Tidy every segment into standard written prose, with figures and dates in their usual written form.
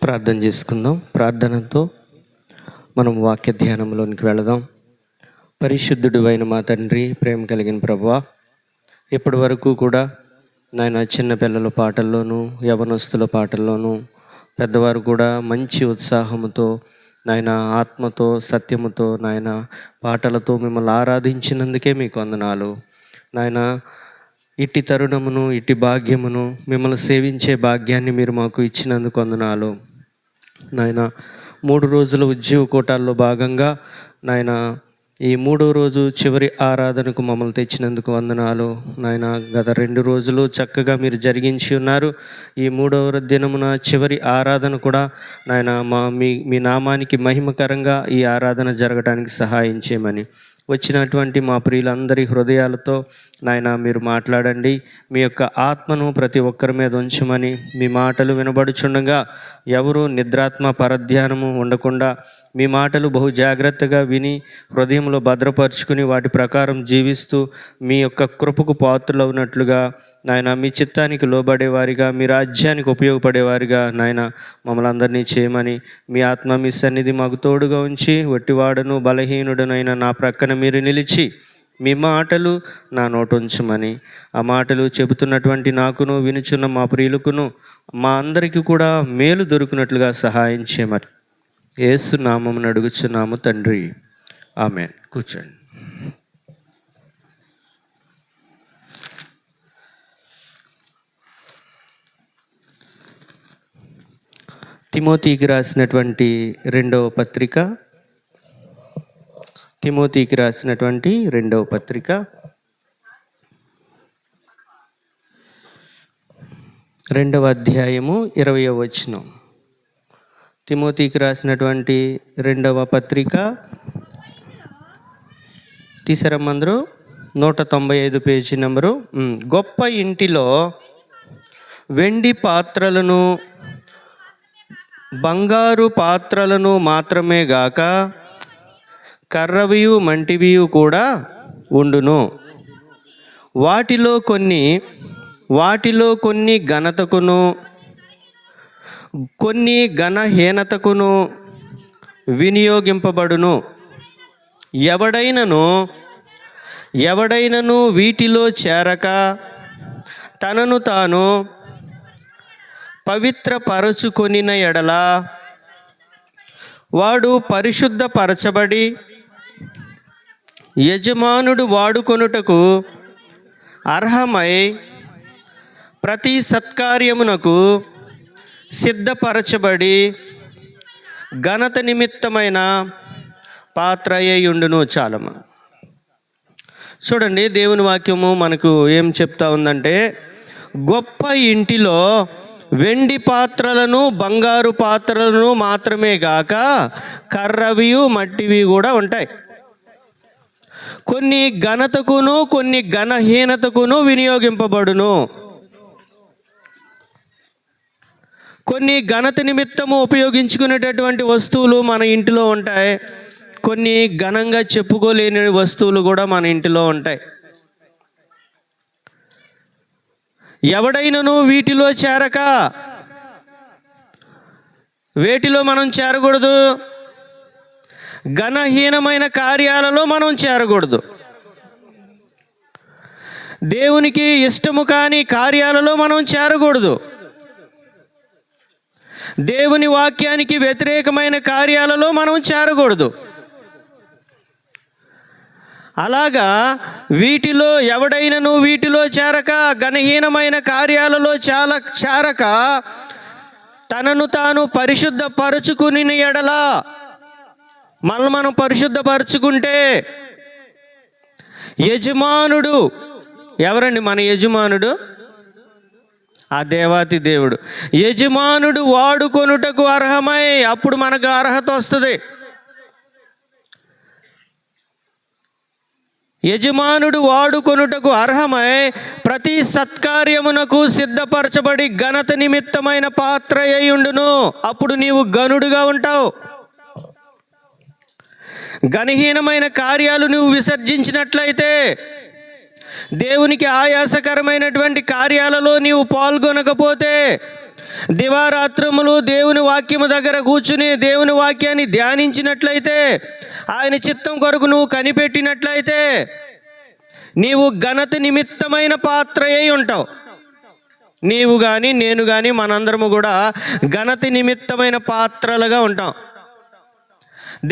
ప్రార్థన చేసుకుందాం. ప్రార్థనతో మనం వాక్య ధ్యానంలోనికి వెళదాం. పరిశుద్ధుడు అయిన మా తండ్రి, ప్రేమ కలిగిన ప్రభువా, ఇప్పటి వరకు కూడా నాయన చిన్నపిల్లల పాటల్లోనూ యవనస్తుల పాటల్లోనూ పెద్దవారు కూడా మంచి ఉత్సాహముతో నాయన ఆత్మతో సత్యముతో నాయన పాటలతో మిమ్మల్ని ఆరాధించినందుకే మీకు వందనాలు నాయన. ఇట్టి తరుణమును ఇట్టి భాగ్యమును మిమ్మల్ని సేవించే భాగ్యాన్ని మీరు మాకు ఇచ్చినందుకు వందనాలు నాయన. 3 రోజుల ఉద్యోగ కూటాల్లో భాగంగా నాయన ఈ 3వ రోజు చివరి ఆరాధనకు మమ్మల్ని తెచ్చినందుకు వందనాలు నాయన. గత 2 రోజులు చక్కగా మీరు జరిగించి ఉన్నారు. ఈ 3వ దినమున చివరి ఆరాధన కూడా నాయన మీ నామానికి మహిమకరంగా ఈ ఆరాధన జరగడానికి సహాయం చేయమని వచ్చినటువంటి మా ప్రియులందరి హృదయాలతో నాయన మీరు మాట్లాడండి. మీ యొక్క ఆత్మను ప్రతి ఒక్కరి మీద ఉంచమని, మీ మాటలు వినబడుచుండగా ఎవరు నిద్రాత్మ పరధ్యానము ఉండకుండా మీ మాటలు బహు జాగ్రత్తగా విని హృదయంలో భద్రపరుచుకుని వాటి ప్రకారం జీవిస్తూ మీ యొక్క కృపకు పాత్రలవునట్లుగా నాయన, మీ చిత్తానికి లోబడేవారిగా, మీ రాజ్యానికి ఉపయోగపడేవారిగా నాయన మమ్మల్ని అందరినీ చేయమని, మీ ఆత్మ మీ సన్నిధి మాకు తోడుగా ఉంచి వట్టివాడను బలహీనుడనైన నా ప్రక్కన మీరు నిలిచి మీ మాటలు నా నోట ఉంచమని, ఆ మాటలు చెబుతున్నటువంటి నాకును వినుచున్న మా ప్రియులకును మా అందరికీ కూడా మేలు దొరికినట్లుగా సహాయం చేయమని యేసు నామమున అడుగుచున్నాము తండ్రి, ఆమేన్. కూర్చోండి. తిమోతికి రాసినటువంటి రెండవ పత్రిక 2వ అధ్యాయము 20వ వచనం. తిమోతికి రాసినటువంటి 2వ పత్రిక తీసారమ్మందరూ 195 పేజీ నెంబరు. గొప్ప ఇంటిలో వెండి పాత్రలను బంగారు పాత్రలను మాత్రమే గాక కర్రవియు మంటివియు కూడా ఉండును. వాటిలో కొన్ని ఘనతకును కొన్ని ఘనహీనతకును వినియోగింపబడును. ఎవడైనను వీటిలో చేరక తనను తాను పవిత్రపరచుకొనిన ఎడల వాడు పరిశుద్ధపరచబడి యజమానుడు వాడుకొనుటకు అర్హమై ప్రతి సత్కార్యమునకు సిద్ధపరచబడి ఘనత నిమిత్తమైన పాత్ర అయ్యుండును. చాలమ్మ. చూడండి, దేవుని వాక్యము మనకు ఏం చెప్తా ఉందంటే, గొప్ప ఇంటిలో వెండి పాత్రలను బంగారు పాత్రలను మాత్రమే గాక కర్రవియు మట్టివి కూడా ఉంటాయి. కొన్ని ఘనతకును కొన్ని ఘనహీనతకును వినియోగింపబడును. కొన్ని ఘనత నిమిత్తము ఉపయోగించుకునేటటువంటి వస్తువులు మన ఇంటిలో ఉంటాయి. కొన్ని ఘనంగా చెప్పుకోలేని వస్తువులు కూడా మన ఇంటిలో ఉంటాయి. ఎవడైనను వీటిలో చేరక, వేటిలో మనం చేరకూడదు? ఘనహీనమైన కార్యాలలో మనం చేరకూడదు. దేవునికి ఇష్టము కాని కార్యాలలో మనం చేరకూడదు. దేవుని వాక్యానికి వ్యతిరేకమైన కార్యాలలో మనం చేరకూడదు. అలాగా ఎవడైనను వీటిలో చేరక, ఘనహీనమైన కార్యాలలో చేరక తనను తాను పరిశుద్ధపరచుకుని ఎడల, మనం పరిశుద్ధపరచుకుంటే యజమానుడు ఎవరండి? మన యజమానుడు ఆ దేవాతి దేవుడు. యజమానుడు వాడుకొనుటకు అర్హమై, అప్పుడు మనకు అర్హత వస్తుంది. యజమానుడు వాడుకొనుటకు అర్హమై ప్రతి సత్కార్యమునకు సిద్ధపరచబడి ఘనత నిమిత్తమైన పాత్ర అయ్యుండును. అప్పుడు నీవు గనుడుగా ఉంటావు. ఘనహీనమైన కార్యాలు నువ్వు విసర్జించినట్లయితే, దేవునికి ఆయాసకరమైనటువంటి కార్యాలలో నీవు పాల్గొనకపోతే, దివారాత్రములు దేవుని వాక్యము దగ్గర కూర్చుని దేవుని వాక్యాన్ని ధ్యానించినట్లయితే, ఆయన చిత్తం కొరకు నువ్వు కనిపెట్టినట్లయితే, నీవు ఘనత నిమిత్తమైన పాత్ర అయి ఉంటావు. నీవు కానీ నేను కానీ మనందరము కూడా ఘనత నిమిత్తమైన పాత్రలుగా ఉంటాం.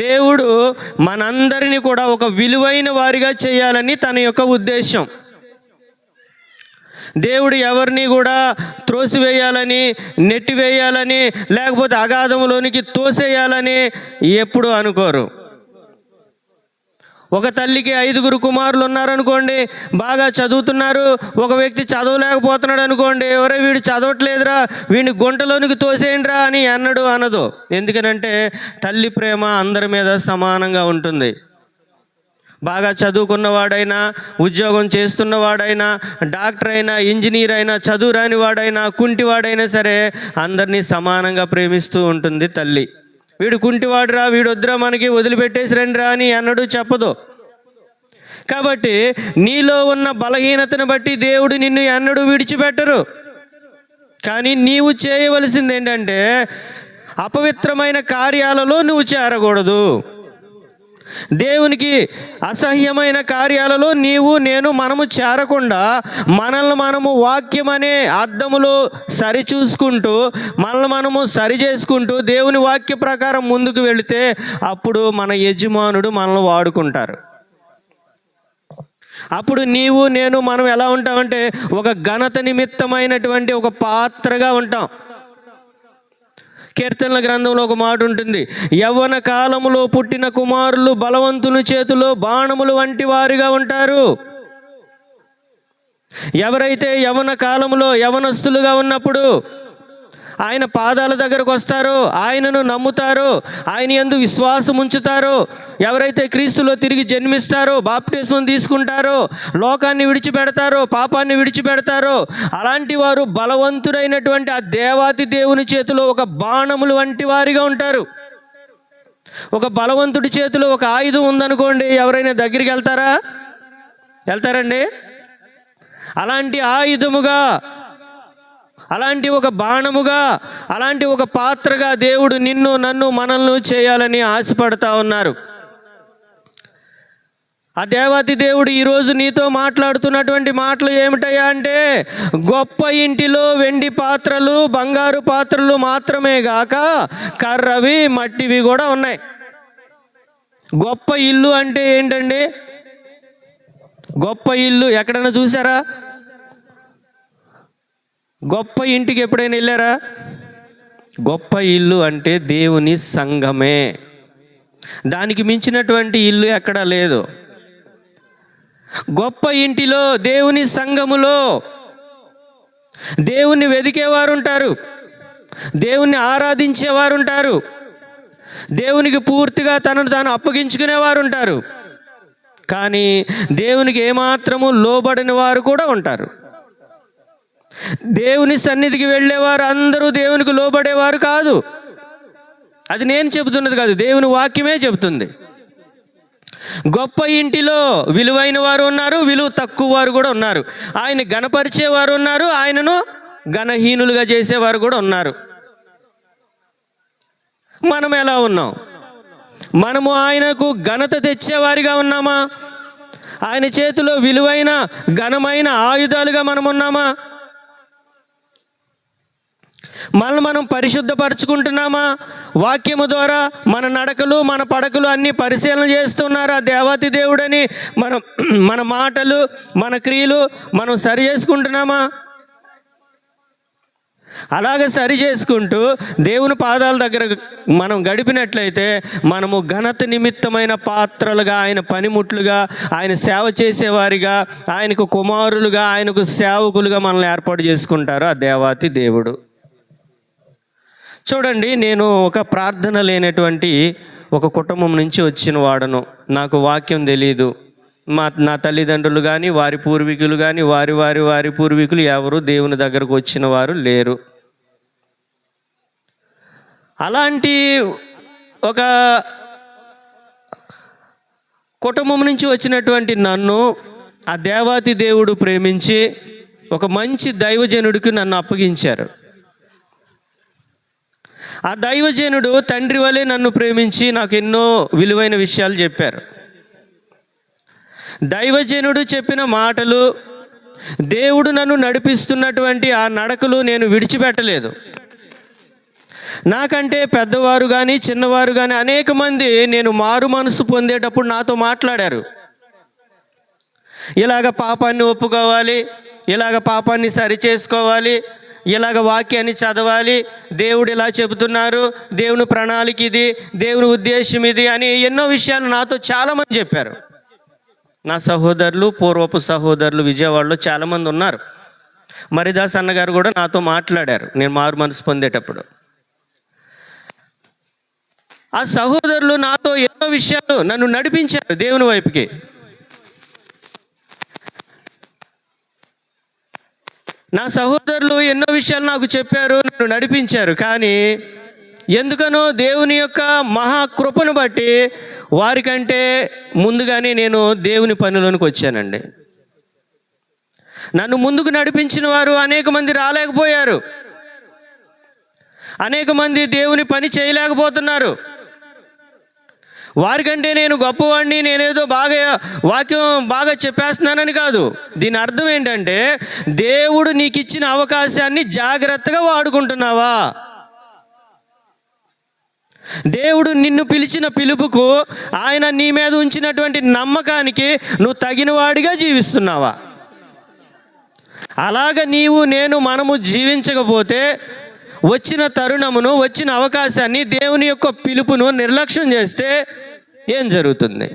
దేవుడు మనందరినీ కూడా ఒక విలువైన వారిగా చేయాలని తన యొక్క ఉద్దేశం. దేవుడు ఎవరిని కూడా త్రోసివేయాలని, నెట్టివేయాలని, లేకపోతే అగాధంలోనికి తోసేయాలని ఎప్పుడు అనుకోరు. ఒక తల్లికి 5 కుమారులు ఉన్నారనుకోండి, బాగా చదువుతున్నారు. ఒక వ్యక్తి చదవలేకపోతున్నాడు అనుకోండి, ఎవరో వీడు చదవట్లేదురా, వీడిని గుంటలోనికి తోసేయండిరా అని అనదు. ఎందుకనంటే తల్లి ప్రేమ అందరి మీద సమానంగా ఉంటుంది. బాగా చదువుకున్నవాడైనా, ఉద్యోగం చేస్తున్నవాడైనా, డాక్టర్ అయినా, ఇంజనీర్ అయినా, చదువు రాని వాడైనా, కుంటివాడైనా సరే అందరినీ సమానంగా ప్రేమిస్తూ ఉంటుంది తల్లి. వీడు కుంటివాడురా, వీడు వద్దురా, మనకి వదిలిపెట్టేసి రండిరా అని చెప్పదు. కాబట్టి నీలో ఉన్న బలహీనతను బట్టి దేవుడు నిన్ను ఎన్నడూ విడిచిపెట్టరు. కానీ నీవు చేయవలసింది ఏంటంటే, అపవిత్రమైన కార్యాలలో నువ్వు చేరకూడదు. దేవునికి అసహ్యమైన కార్యాలలో మనము చేరకుండా, మనము వాక్యం అనే అద్దములో సరిచూసుకుంటూ, మనము సరి చేసుకుంటూ దేవుని వాక్య ప్రకారం ముందుకు వెళితే అప్పుడు మన యజమానుడు మనల్ని వాడుకుంటారు. అప్పుడు మనం ఎలా ఉంటామంటే ఒక ఘనత నిమిత్తమైనటువంటి ఒక పాత్రగా ఉంటాం. కీర్తనల గ్రంథంలో ఒక మాట ఉంటుంది, యవ్వన కాలములో పుట్టిన కుమారులు బలవంతుని చేతిలో బాణములు వంటి వారిగా ఉంటారు. ఎవరైతే యవ్వన కాలంలో యవ్వనస్తులుగా ఉన్నప్పుడు ఆయన పాదాల దగ్గరకు వస్తారో, ఆయనను నమ్ముతారో, ఆయన యందు విశ్వాసం ఉంచుతారో, ఎవరైతే క్రీస్తులో తిరిగి జన్మిస్తారో, బాప్టిస్మం తీసుకుంటారో, లోకాన్ని విడిచిపెడతారో, పాపాన్ని విడిచిపెడతారో, అలాంటి వారు బలవంతుడైనటువంటి ఆ దేవాతి దేవుని చేతిలో ఒక బాణములు వంటి వారిగా ఉంటారు. ఒక బలవంతుడి చేతిలో ఒక ఆయుధం ఉందనుకోండి, ఎవరైనా దగ్గరికి వెళ్తారండి? అలాంటి ఆయుధముగా, అలాంటి ఒక బాణముగా, అలాంటి ఒక పాత్రగా దేవుడు నిన్ను, నన్ను, మనల్ని చేయాలని ఆశపడతా ఉన్నారు. ఆ దేవాతి దేవుడు ఈరోజు నీతో మాట్లాడుతున్నటువంటి మాటలు ఏమిటయ్యా అంటే, గొప్ప ఇంటిలో వెండి పాత్రలు, బంగారు పాత్రలు మాత్రమే గాక కర్రవి, మట్టివి కూడా ఉన్నాయి. గొప్ప ఇల్లు అంటే ఏంటండి? గొప్ప ఇల్లు ఎక్కడైనా చూసారా? గొప్ప ఇంటికి ఎప్పుడైనా వెళ్ళారా? గొప్ప ఇల్లు అంటే దేవుని సంఘమే. దానికి మించినటువంటి ఇల్లు ఎక్కడా లేదు. గొప్ప ఇంటిలో, దేవుని సంఘములో దేవుణ్ణి వెదికేవారు ఉంటారు, దేవుణ్ణి ఆరాధించేవారు ఉంటారు, దేవునికి పూర్తిగా తనను తాను అప్పగించుకునేవారు ఉంటారు. కానీ దేవునికి ఏమాత్రము లోబడిన వారు కూడా ఉంటారు. దేవుని సన్నిధికి వెళ్ళేవారు అందరూ దేవునికి లోబడేవారు కాదు. అది నేను చెబుతున్నది కాదు, దేవుని వాక్యమే చెబుతుంది. గొప్ప ఇంటిలో విలువైన వారు ఉన్నారు, విలువ తక్కువ వారు కూడా ఉన్నారు. ఆయన ఘనపరిచేవారు ఉన్నారు, ఆయనను ఘనహీనులుగా చేసేవారు కూడా ఉన్నారు. మనం ఎలా ఉన్నాం? మనము ఆయనకు ఘనత తెచ్చేవారిగా ఉన్నామా? ఆయన చేతిలో విలువైన ఘనమైన ఆయుధాలుగా మనం ఉన్నామా? మనం పరిశుద్ధపరచుకుంటున్నామా? వాక్యము ద్వారా మన నడకలు, మన పడకలు అన్నీ పరిశీలన చేస్తున్నారా దేవాతి దేవుడని? మన మాటలు, మన క్రియలు మనం సరి చేసుకుంటున్నామా? అలాగే సరి చేసుకుంటూ దేవుని పాదాల దగ్గర మనం గడిపినట్లయితే మనము ఘనత నిమిత్తమైన పాత్రలుగా, ఆయన పనిముట్లుగా, ఆయన సేవ చేసేవారిగా, ఆయనకు కుమారులుగా, ఆయనకు సేవకులుగా మనల్ని ఏర్పాటు చేసుకుంటారు ఆ దేవాతి దేవుడు. చూడండి, నేను ఒక ప్రార్థన లేనటువంటి ఒక కుటుంబం నుంచి వచ్చిన వాడను. నాకు వాక్యం తెలియదు. నా తల్లిదండ్రులు కానీ, వారి పూర్వీకులు కానీ, వారి పూర్వీకులు ఎవరు దేవుని దగ్గరకు వచ్చిన వారు లేరు. అలాంటి ఒక కుటుంబం నుంచి వచ్చినటువంటి నన్ను ఆ దేవాతి దేవుడు ప్రేమించి ఒక మంచి దైవజనుడికి నన్ను అప్పగించారు. ఆ దైవజనుడు తండ్రి వలె నన్ను ప్రేమించి నాకు ఎన్నో విలువైన విషయాలు చెప్పారు. దైవజనుడు చెప్పిన మాటలు, దేవుడు నన్ను నడిపిస్తున్నటువంటి ఆ నడకలు నేను విడిచిపెట్టలేదు. నాకంటే పెద్దవారు కానీ చిన్నవారు కానీ అనేక మంది నేను మారు మనసు పొందేటప్పుడు నాతో మాట్లాడారు. ఇలాగ పాపాన్ని ఒప్పుకోవాలి, ఇలాగ పాపాన్ని సరిచేసుకోవాలి, ఇలాగ వాక్యాన్ని చదవాలి, దేవుడు ఇలా చెబుతున్నారు, దేవుని ప్రణాళిక ఇది, దేవుని ఉద్దేశం ఇది అని ఎన్నో విషయాలు నాతో చాలామంది చెప్పారు. నా సహోదరులు, పూర్వపు సహోదరులు విజయవాడలో చాలామంది ఉన్నారు. మరిదాస్ అన్నగారు కూడా నాతో మాట్లాడారు నేను మారు మనసు పొందేటప్పుడు. ఆ సహోదరులు నాతో ఎన్నో విషయాలు నన్ను నడిపించారు దేవుని వైపుకి. నా సహోదరులు ఎన్నో విషయాలు నాకు చెప్పారు, నన్ను నడిపించారు. కానీ ఎందుకనో దేవుని యొక్క మహాకృపను బట్టి వారికంటే ముందుగానే నేను దేవుని పనిలోనికి వచ్చానండి. నన్ను ముందుకు నడిపించిన వారు అనేక మంది రాలేకపోయారు, అనేక మంది దేవుని పని చేయలేకపోతున్నారు. వారికంటే నేను గొప్పవాడిని, నేనేదో వాక్యం బాగా చెప్పేస్తున్నానని కాదు. దీని అర్థం ఏంటంటే, దేవుడు నీకు ఇచ్చిన అవకాశాన్ని జాగ్రత్తగా వాడుకుంటున్నావా? దేవుడు నిన్ను పిలిచిన పిలుపుకు, ఆయన నీ మీద ఉంచినటువంటి నమ్మకానికి నువ్వు తగినవాడిగా జీవిస్తున్నావా? అలాగ మనము జీవించకపోతే వచ్చిన తరుణమును, వచ్చిన అవకాశాన్ని, దేవుని యొక్క పిలుపును నిర్లక్ష్యం చేస్తే ఏం జరుగుతుంది?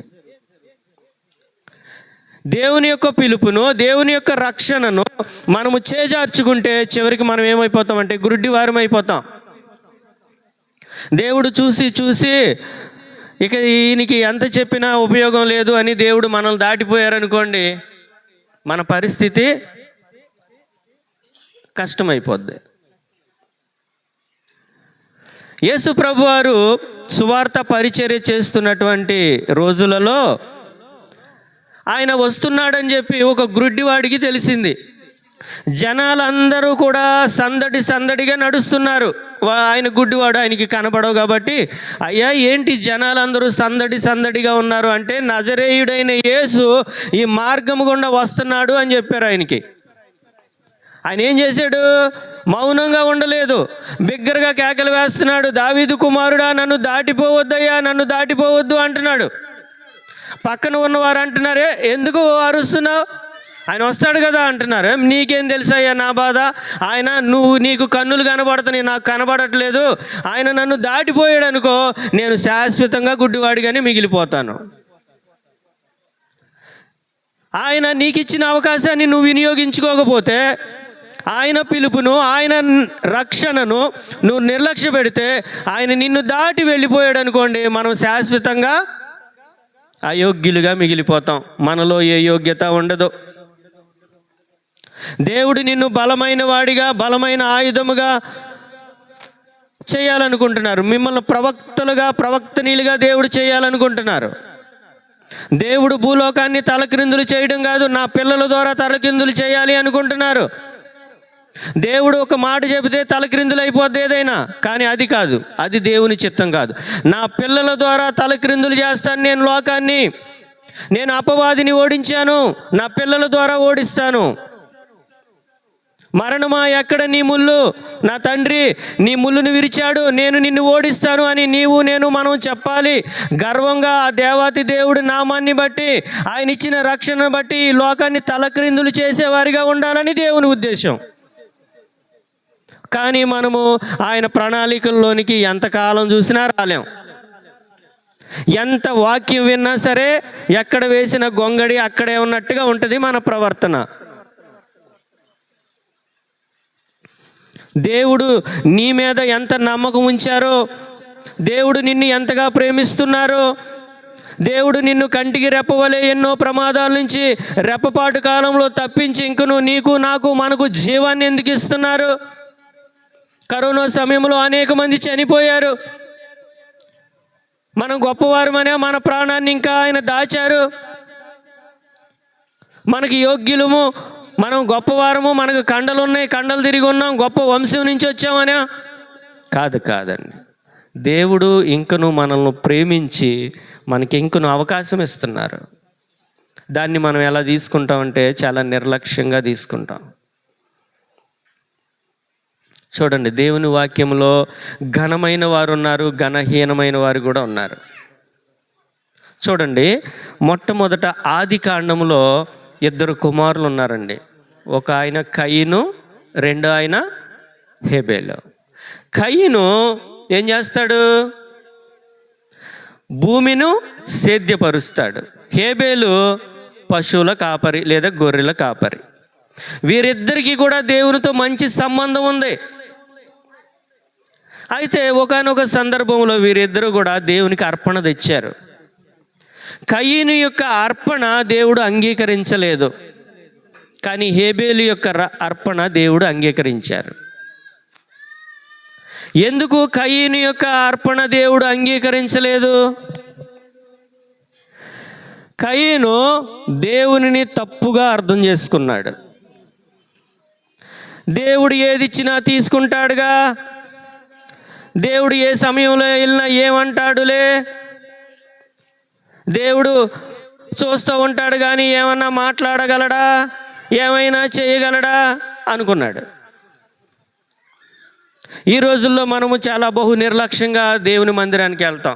దేవుని యొక్క పిలుపును, దేవుని యొక్క రక్షణను మనము చేజార్చుకుంటే చివరికి మనం ఏమైపోతామంటే గురుడి వారం అయిపోతాం. దేవుడు చూసి ఇక ఈయనకి ఎంత చెప్పినా ఉపయోగం లేదు అని దేవుడు మనల్ని దాటిపోయారనుకోండి, మన పరిస్థితి కష్టమైపోద్ది. యేసు ప్రభువారు సువార్త పరిచర్య చేస్తున్నటువంటి రోజులలో ఆయన వస్తున్నాడని చెప్పి ఒక గ్రుడ్డివాడికి తెలిసింది. జనాలందరూ కూడా సందడిగా నడుస్తున్నారు. ఆయన గుడ్డివాడు, ఆయనకి కనపడవు కాబట్టి, అయ్యా ఏంటి జనాలందరూ సందడిగా ఉన్నారు అంటే, నజరేయుడైన యేసు ఈ మార్గం గుండా వస్తున్నాడు అని చెప్పారు ఆయనకి. ఆయన ఏం చేశాడు? మౌనంగా ఉండలేదు, బిగ్గరగా కేకలు వేస్తున్నాడు, దావీదు కుమారుడా నన్ను దాటిపోవద్దయ్యా, నన్ను దాటిపోవద్దు అంటున్నాడు. పక్కన ఉన్నవారు అంటున్నారే, ఎందుకు అరుస్తున్నావు, ఆయన వస్తాడు కదా అంటున్నారు. నీకేం తెలుసయ్యా నా బాధ, నీకు కన్నులు కనబడుతున్నాయి, నాకు కనబడట్లేదు, ఆయన నన్ను దాటిపోయాడు అనుకో, నేను శాశ్వతంగా గుడ్డివాడిగానే మిగిలిపోతాను. ఆయన నీకు ఇచ్చిన అవకాశాన్ని నువ్వు వినియోగించుకోకపోతే, ఆయన పిలుపును, ఆయన రక్షణను నువ్వు నిర్లక్ష్య పెడితే, ఆయన నిన్ను దాటి వెళ్ళిపోయాడు అనుకోండి, మనం శాశ్వతంగా అయోగ్యులుగా మిగిలిపోతాం. మనలో ఏ యోగ్యత ఉండదు. దేవుడు నిన్ను బలమైన వాడిగా, బలమైన ఆయుధముగా చేయాలనుకుంటున్నారు. మిమ్మల్ని ప్రవక్తనీలుగా దేవుడు చేయాలనుకుంటున్నారు. దేవుడు భూలోకాన్ని తలక్రిందులు చేయడం కాదు, నా పిల్లల ద్వారా తలక్రిందులు చేయాలి అనుకుంటున్నారు. దేవుడు ఒక మాట చెబితే తలక్రిందులు అయిపోద్ది ఏదైనా, కానీ అది కాదు, అది దేవుని చిత్తం కాదు. నా పిల్లల ద్వారా తలక్రిందులు చేస్తాను నేను లోకాన్ని, నేను అపవాదిని ఓడించాను, నా పిల్లల ద్వారా ఓడిస్తాను. మరణమా ఎక్కడ నీ ముళ్ళు, నా తండ్రి నీ ముళ్ళును విరిచాడు, నేను నిన్ను ఓడిస్తాను అని మనం చెప్పాలి గర్వంగా. ఆ దేవాతి దేవుడి నామాన్ని బట్టి, ఆయన ఇచ్చిన రక్షణను బట్టి ఈ లోకాన్ని తలక్రిందులు చేసేవారిగా ఉండాలని దేవుని ఉద్దేశం. కానీ మనము ఆయన ప్రణాళికల్లోనికి ఎంతకాలం చూసినా రాలేం. ఎంత వాక్యం విన్నా సరే ఎక్కడ వేసిన గొంగడి అక్కడే ఉన్నట్టుగా ఉంటుంది మన ప్రవర్తన. దేవుడు నీ మీద ఎంత నమ్మకం ఉంచారో, దేవుడు నిన్ను ఎంతగా ప్రేమిస్తున్నారో, దేవుడు నిన్ను కంటికి రెప్పవలే ఎన్నో ప్రమాదాల నుంచి రెప్పపాటు కాలంలో తప్పించి ఇంకను నీకు నాకు మనకు జీవాన్ని ఎందుకు ఇస్తున్నారు? కరోనా సమయంలో అనేక మంది చనిపోయారు. మనం గొప్పవారమనే మన ప్రాణాన్ని ఇంకా ఆయన దాచారు. మనకి యోగ్యులము, మనం గొప్పవారము, మనకు కండలు ఉన్నాయి, కండలు తిరిగి ఉన్నాం, గొప్ప వంశం నుంచి వచ్చామనే. కాదండి. దేవుడు ఇంకను మనల్ని ప్రేమించి మనకి ఇంకను అవకాశం ఇస్తున్నారు. దాన్ని మనం ఎలా తీసుకుంటామంటే చాలా నిర్లక్ష్యంగా తీసుకుంటాం. చూడండి, దేవుని వాక్యంలో ఘనమైన వారు ఉన్నారు, ఘనహీనమైన వారు కూడా ఉన్నారు. చూడండి, మొట్టమొదట ఆది కాండంలో 2 కుమారులు ఉన్నారండి. ఒక ఆయన కయీను, రెండో ఆయన హేబేలు. కయీను ఏం చేస్తాడు? భూమిని సేద్యపరుస్తాడు. హేబేలు పశువుల కాపరి లేదా గొర్రెల కాపరి. వీరిద్దరికీ కూడా దేవునితో మంచి సంబంధం ఉంది. అయితే ఒకానొక సందర్భంలో వీరిద్దరూ కూడా దేవునికి అర్పణ తెచ్చారు. కయీను యొక్క అర్పణ దేవుడు అంగీకరించలేదు, కానీ హేబేలు యొక్క అర్పణ దేవుడు అంగీకరించారు. ఎందుకు కయీను యొక్క అర్పణ దేవుడు అంగీకరించలేదు? కయీను దేవునిని తప్పుగా అర్థం చేసుకున్నాడు. దేవుడు ఏది ఇచ్చినా తీసుకుంటాడుగా, దేవుడు ఏ సమయంలో వెళ్ళినా ఏమంటాడులే, దేవుడు చూస్తూ ఉంటాడు కానీ ఏమన్నా మాట్లాడగలడా, ఏమైనా చేయగలడా అనుకున్నాడు. ఈ రోజుల్లో మనము చాలా బహు నిర్లక్ష్యంగా దేవుని మందిరానికి వెళ్తాం.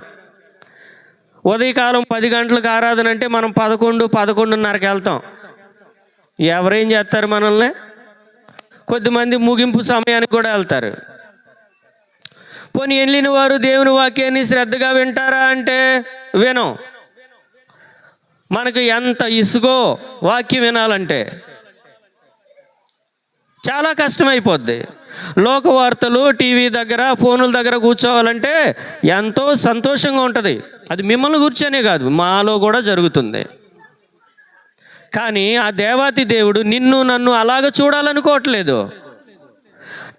ఉదయకాలం 10 గంటలకు ఆరాధన అంటే మనం 11-11:30కి వెళ్తాం. ఎవరేం చేస్తారు మనల్ని? కొద్దిమంది ముగింపు సమయానికి కూడా వెళ్తారు. పోనీ వెళ్ళిన వారు దేవుని వాక్యాన్ని శ్రద్ధగా వింటారా అంటే వినం. మనకు ఎంత ఇసుగో వాక్యం వినాలంటే చాలా కష్టమైపోద్ది. లోకవార్తలు టీవీ దగ్గర, ఫోనుల దగ్గర కూర్చోవాలంటే ఎంతో సంతోషంగా ఉంటుంది. అది మిమ్మల్ని కూర్చొనే కాదు, మాలో కూడా జరుగుతుంది. కానీ ఆ దేవాతి దేవుడు నిన్ను నన్ను అలాగ చూడాలనుకోవట్లేదు.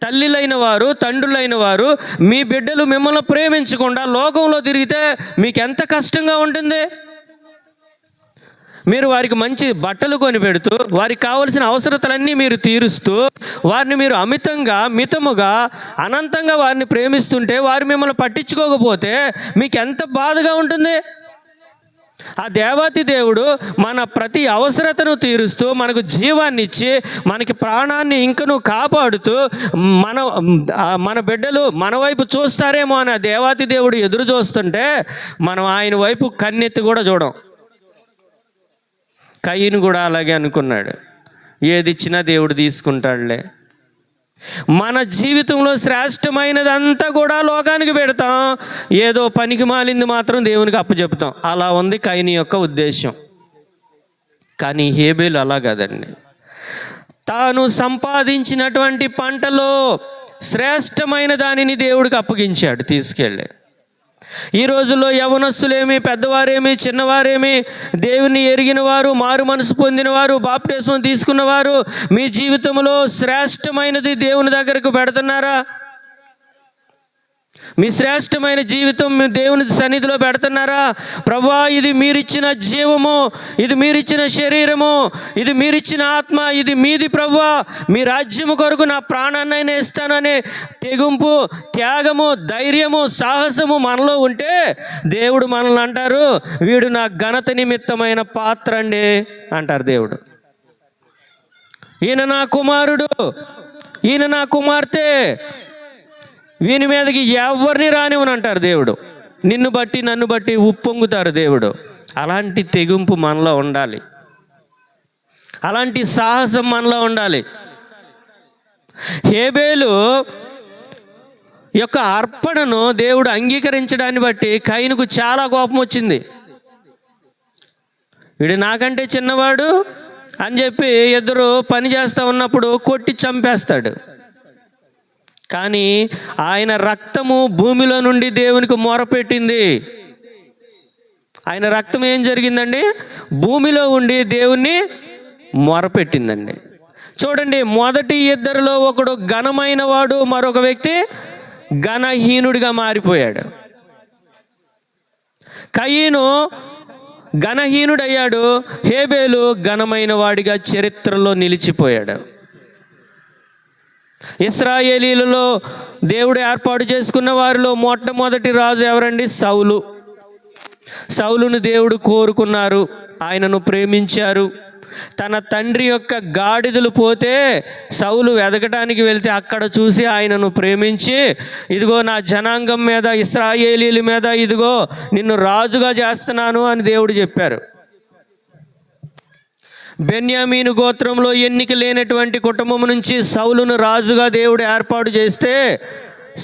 తల్లిలైన వారు, తండ్రులైన వారు మీ బిడ్డలు మిమ్మల్ని ప్రేమించకుండా లోకంలో తిరిగితే మీకు ఎంత కష్టంగా ఉంటుంది. మీరు వారికి మంచి బట్టలు కొనిపెడుతూ, వారికి కావలసిన అవసరతలన్నీ మీరు తీరుస్తూ, వారిని మీరు మితముగా అనంతంగా వారిని ప్రేమిస్తుంటే వారు మిమ్మల్ని పట్టించుకోకపోతే మీకు ఎంత బాధగా ఉంటుంది. ఆ దేవాతి దేవుడు మన ప్రతి అవసరతను తీరుస్తూ, మనకు జీవాన్ని ఇచ్చి, మనకి ప్రాణాన్ని ఇంకను కాపాడుతూ, మన బిడ్డలు మన వైపు చూస్తారేమో అని ఆ దేవాతి దేవుడు ఎదురు చూస్తుంటే మనం ఆయన వైపు కన్నెత్తి కూడా చూడం. కయీను కూడా అలాగే అనుకున్నాడు, ఏది ఇచ్చినా దేవుడు తీసుకుంటాడులే. మన జీవితంలో శ్రేష్టమైనదంతా కూడా లోకానికి పెడతాం, ఏదో పనికి మాలింది మాత్రం దేవునికి అప్పచెప్తాం. అలా ఉంది కయీను యొక్క ఉద్దేశం. కానీ హేబేలు అలా కాదండి. తాను సంపాదించినటువంటి పంటలో శ్రేష్టమైన దానిని దేవుడికి అప్పగించాడు తీసుకెళ్ళి. ఈ రోజుల్లో యవనస్తులేమి, పెద్దవారేమి, చిన్నవారేమి, దేవుని ఎరిగిన వారు, మారు మనసు పొందినవారు, బాప్టిజం తీసుకున్నవారు మీ జీవితంలో శ్రేష్టమైనది దేవుని దగ్గరకు పెడుతున్నారా? మీ శ్రేష్టమైన జీవితం మీ దేవుని సన్నిధిలో పెడుతున్నారా? ప్రభువా, ఇది మీరిచ్చిన జీవము, ఇది మీరిచ్చిన శరీరము, ఇది మీరిచ్చిన ఆత్మ, ఇది మీది ప్రభువా, మీ రాజ్యము కొరకు నా ప్రాణాన్నైనా ఇస్తాననే తెగింపు, త్యాగము, ధైర్యము, సాహసము మనలో ఉంటే దేవుడు మనల్ని అంటారు, వీడు నా ఘనత నిమిత్తమైన పాత్ర అండి అంటారు దేవుడు. ఈయన నా కుమారుడు, ఈయన నా కుమార్తె, వీని మీదకి ఎవరిని రానివని అంటారు దేవుడు. నిన్ను బట్టి నన్ను బట్టి ఉప్పొంగుతారు దేవుడు. అలాంటి తెగింపు మనలో ఉండాలి, అలాంటి సాహసం మనలో ఉండాలి. హేబేలు యొక్క అర్పణను దేవుడు అంగీకరించడాన్ని బట్టి కయీనుకు చాలా కోపం వచ్చింది. వీడు నాకంటే చిన్నవాడు అని చెప్పి ఇద్దరు పని చేస్తూ ఉన్నప్పుడు కొట్టి చంపేస్తాడు. కానీ ఆయన రక్తము భూమిలో నుండి దేవునికి మొరపెట్టింది. ఆయన రక్తం ఏం జరిగిందండి? భూమిలో ఉండి దేవుణ్ణి మొరపెట్టిందండి. చూడండి, మొదటి ఇద్దరిలో ఒకడు ఘనమైన వాడు, మరొక వ్యక్తి ఘనహీనుడిగా మారిపోయాడు. కయీను ఘనహీనుడయ్యాడు, హేబేలు ఘనమైన వాడిగా చరిత్రలో నిలిచిపోయాడు. ఇశ్రాయేలీలలో దేవుడు ఏర్పాటు చేసుకున్న వారిలో మొట్టమొదటి రాజు ఎవరండి? సౌలు. సౌలును దేవుడు కోరుకున్నారు, ఆయనను ప్రేమించారు. తన తండ్రి యొక్క గాడిదలు పోతే సౌలు వెదకటానికి వెళ్తే అక్కడ చూసి ఆయనను ప్రేమించి, ఇదిగో నా జనాంగం మీద, ఇశ్రాయేలీల మీద ఇదిగో నిన్ను రాజుగా చేస్తున్నాను అని దేవుడు చెప్పారు. బెన్యామీను గోత్రంలో ఎన్నిక లేనటువంటి కుటుంబం నుంచి సౌలును రాజుగా దేవుడు ఏర్పాటు చేస్తే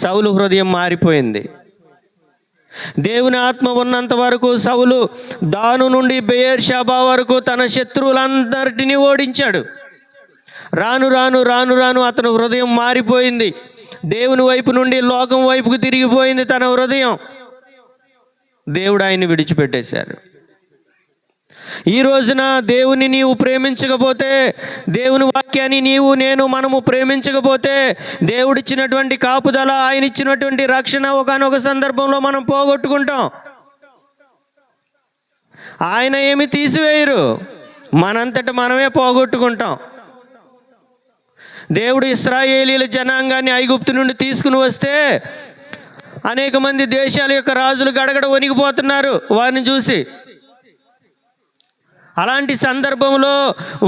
సౌలు హృదయం మారిపోయింది. దేవుని ఆత్మ ఉన్నంత వరకు సౌలు దాను నుండి బెయేర్షెబా వరకు తన శత్రువులందరినీ ఓడించాడు. రాను రాను రాను రాను అతని హృదయం మారిపోయింది. దేవుని వైపు నుండి లోకం వైపుకు తిరిగిపోయింది తన హృదయం. దేవుడు ఆయన్ని విడిచిపెట్టేశారు. ఈ రోజున దేవుని నీవు ప్రేమించకపోతే, దేవుని వాక్యాన్ని మనము ప్రేమించకపోతే, దేవుడిచ్చినటువంటి కాపుదల, ఆయన ఇచ్చినటువంటి రక్షణ ఒకానొక సందర్భంలో మనం పోగొట్టుకుంటాం. ఆయన ఏమి తీసివేయరు, మనంతట మనమే పోగొట్టుకుంటాం. దేవుడు ఇశ్రాయేలీల జనాంగాన్ని ఐగుప్తు నుండి తీసుకుని వస్తే అనేక మంది దేశాల యొక్క రాజులు గడగడ వణికిపోతున్నారు వారిని చూసి. అలాంటి సందర్భంలో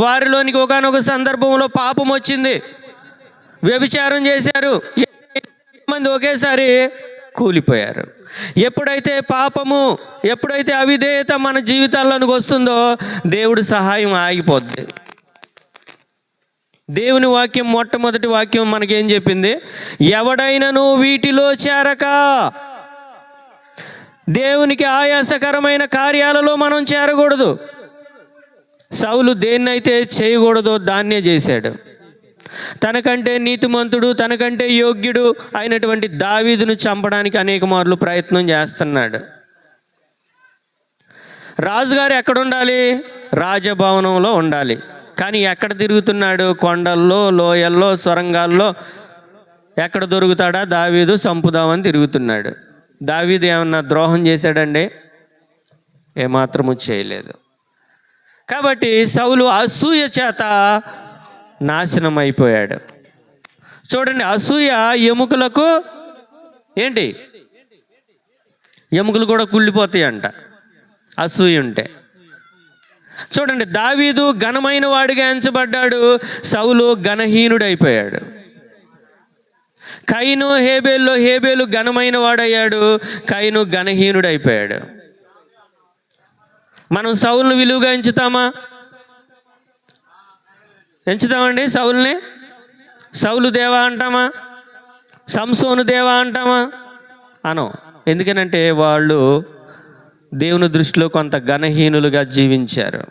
వారిలోనికి ఒకానొక సందర్భంలో పాపం వచ్చింది, వ్యభిచారం చేశారు, మంది ఒకేసారి కూలిపోయారు. ఎప్పుడైతే పాపము, ఎప్పుడైతే అవిధేయత మన జీవితాల్లోనికి వస్తుందో దేవుడి సహాయం ఆగిపోద్ది. దేవుని వాక్యం, మొట్టమొదటి వాక్యం మనకేం చెప్పింది? ఎవడైనను వీటిలో చేరక, దేవునికి ఆయాసకరమైన కార్యాలలో మనం చేరకూడదు. సౌలు దేన్నైతే చేయకూడదో దాన్నే చేశాడు. తనకంటే నీతిమంతుడు, తనకంటే యోగ్యుడు అయినటువంటి దావీదును చంపడానికి అనేక మార్లు ప్రయత్నం చేస్తున్నాడు. రాజుగారు ఎక్కడ ఉండాలి? రాజభవనంలో ఉండాలి. కానీ ఎక్కడ తిరుగుతున్నాడు? కొండల్లో, లోయల్లో, సొరంగాల్లో. ఎక్కడ దొరుకుతాడా దావీదు చంపుదామని తిరుగుతున్నాడు. దావీదు ఏమన్నా ద్రోహం చేశాడండి? ఏమాత్రము చేయలేదు. కాబట్టి సౌలు అసూయ చేత నాశనం అయిపోయాడు. చూడండి, అసూయ ఎముకలకు ఏంటి? ఎముకలు కూడా కుళ్ళిపోతాయి అంట అసూయ ఉంటే. చూడండి, దావీదు ఘనమైన వాడిగా ఎంచబడ్డాడు, సౌలు ఘనహీనుడైపోయాడు. కయీను హేబేల్లో హేబేలు ఘనమైన వాడయ్యాడు, కయీను ఘనహీనుడైపోయాడు. మనం సౌలును విలువగా ఎంచుతామండి సౌలుని? సౌలు దేవా అంటామా? సంసోను దేవా అంటామా? అనం. ఎందుకనంటే వాళ్ళు దేవుని దృష్టిలో కొంత ఘనహీనులుగా జీవించారు.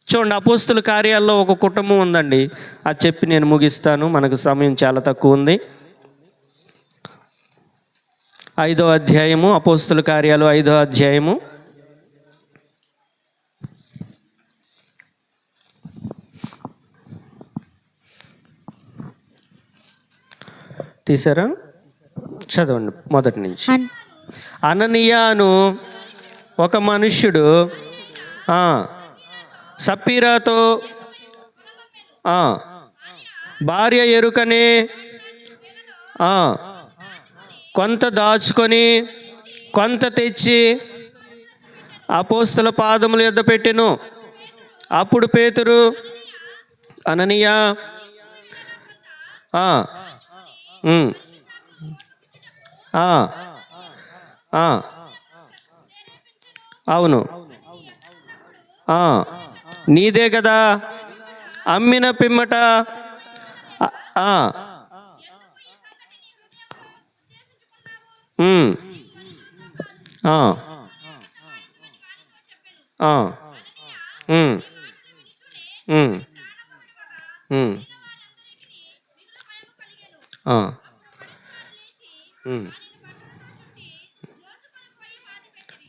చూడండి, అపోస్తుల కార్యాల్లో ఒక కుటుంబం ఉందండి. అది చెప్పి నేను ముగిస్తాను, మనకు సమయం చాలా తక్కువ ఉంది. 5వ అధ్యాయము, అపోస్తుల కార్యాలు 5వ అధ్యాయము. తీసారా? చదవండి మొదటి నుంచి. అననీయ అను ఒక మనుష్యుడు సప్పీరాతో భార్య ఎరుకనే కొంత దాచుకొని కొంత తెచ్చి అపోస్తల పాదముల యొద్ద పెట్టెను. అప్పుడు పేతురు, అననీయ, అవును, నీదే కదా అమ్మిన పిమ్మట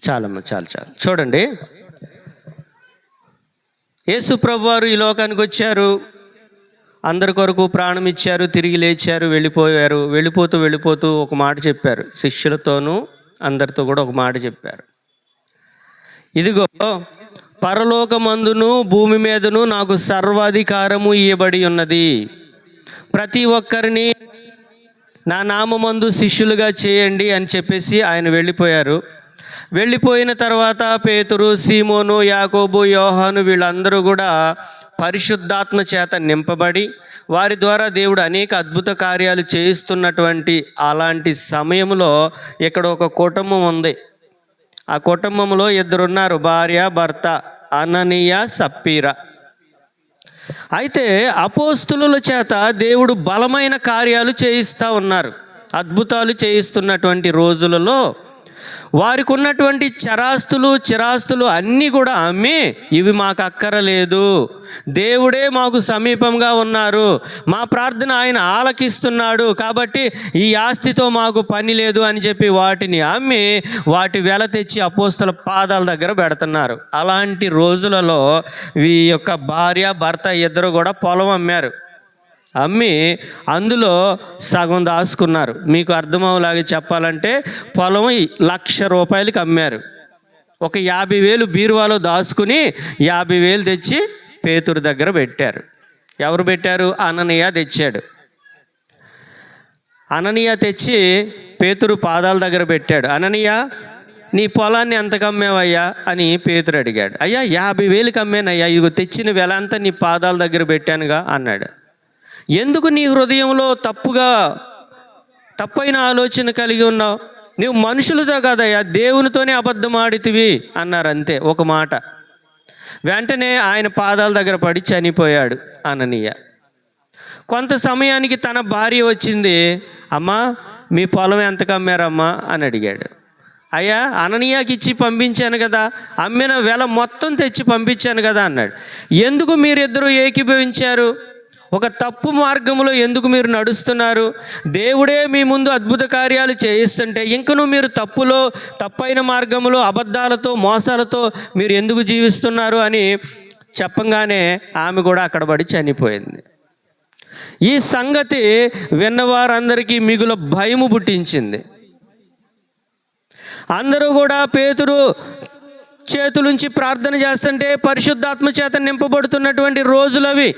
చాలమ్మా, చాలు. చూడండి, యేసు ప్రభువారు ఈ లోకానికి వచ్చారు, అందరి కొరకు ప్రాణం ఇచ్చారు, తిరిగి లేచారు, వెళ్ళిపోయారు. వెళ్ళిపోతూ ఒక మాట చెప్పారు, శిష్యులతోనూ అందరితో కూడా ఒక మాట చెప్పారు. ఇదిగో పరలోకమందును భూమి మీదను నాకు సర్వాధికారము ఇవ్వబడి ఉన్నది. ప్రతి ఒక్కరిని నా నామమందు శిష్యులుగా చేయండి అని చెప్పేసి ఆయన వెళ్ళిపోయారు. వెళ్ళిపోయిన తర్వాత పేతురు, సీమోను, యాకోబు, యోహాను వీళ్ళందరూ కూడా పరిశుద్ధాత్మ చేత నింపబడి వారి ద్వారా దేవుడు అనేక అద్భుత కార్యాలు చేయిస్తున్నటువంటి అలాంటి సమయంలో ఇక్కడ ఒక కుటుంబం ఉంది. ఆ కుటుంబంలో ఇద్దరున్నారు, భార్య భర్త, అననీయ, సప్పీరా. అయితే అపోస్తులుల చేత దేవుడు బలమైన కార్యాలు చేయిస్తూ ఉన్నారు. అద్భుతాలు చేయిస్తున్నటువంటి రోజులలో వారికి ఉన్నటువంటి చిరాస్తులు అన్నీ కూడా అమ్మి, ఇవి మాకు అక్కరలేదు, దేవుడే మాకు సమీపంగా ఉన్నారు, మా ప్రార్థన ఆయన ఆలకిస్తున్నాడు, కాబట్టి ఈ ఆస్తితో మాకు పని లేదు అని చెప్పి వాటిని అమ్మి వాటి వెల తెచ్చి అపోస్తల పాదాల దగ్గర పెడుతున్నారు. అలాంటి రోజులలో ఈ యొక్క భార్య భర్త ఇద్దరు కూడా పొలం అమ్మారు. అమ్మి అందులో సగం దాచుకున్నారు. మీకు అర్థమవులాగా చెప్పాలంటే పొలం 1,00,000 రూపాయలకి అమ్మారు. ఒక 50,000 బీరువాలో దాచుకుని 50,000 తెచ్చి పేతురు దగ్గర పెట్టారు. ఎవరు పెట్టారు? అననీయ తెచ్చాడు. అననీయ తెచ్చి పేతురు పాదాల దగ్గర పెట్టాడు. అననీయ, నీ పొలాన్ని ఎంతకు అమ్మేవయ్యా అని పేతురు అడిగాడు. అయ్యా 50,000కి అమ్మానయ్యా, ఇగో తెచ్చిన వెల అంతా నీ పాదాల దగ్గర పెట్టానుగా అన్నాడు. ఎందుకు నీ హృదయంలో తప్పైన ఆలోచన కలిగి ఉన్నావు? నువ్వు మనుషులతో కాదయ్యా, దేవునితోనే అబద్ధం ఆడితివి అన్నారు. అంతే, ఒక మాట. వెంటనే ఆయన పాదాల దగ్గర పడి చనిపోయాడు అననీయ. కొంత సమయానికి తన భార్య వచ్చింది. అమ్మా, మీ పొలం ఎంతకు అమ్మారమ్మా అని అడిగాడు. అయ్యా, అననీయాకి ఇచ్చి పంపించాను కదా, అమ్మిన వెల మొత్తం తెచ్చి పంపించాను కదా అన్నాడు. ఎందుకు మీరిద్దరూ ఏకీభవించారు? ఒక తప్పు మార్గంలో ఎందుకు మీరు నడుస్తున్నారు? దేవుడే మీ ముందు అద్భుత కార్యాలు చేయిస్తుంటే ఇంకను మీరు తప్పైన మార్గంలో అబద్ధాలతో మోసాలతో మీరు ఎందుకు జీవిస్తున్నారు అని చెప్పంగానే ఆమె కూడా అక్కడ పడి చనిపోయింది. ఈ సంగతి విన్నవారందరికీ మిగుల భయము పుట్టించింది. అందరూ కూడా పేతురు చేతులుంచి ప్రార్థన చేస్తుంటే పరిశుద్ధాత్మ చేత నింపబడుతున్నటువంటి రోజులవి.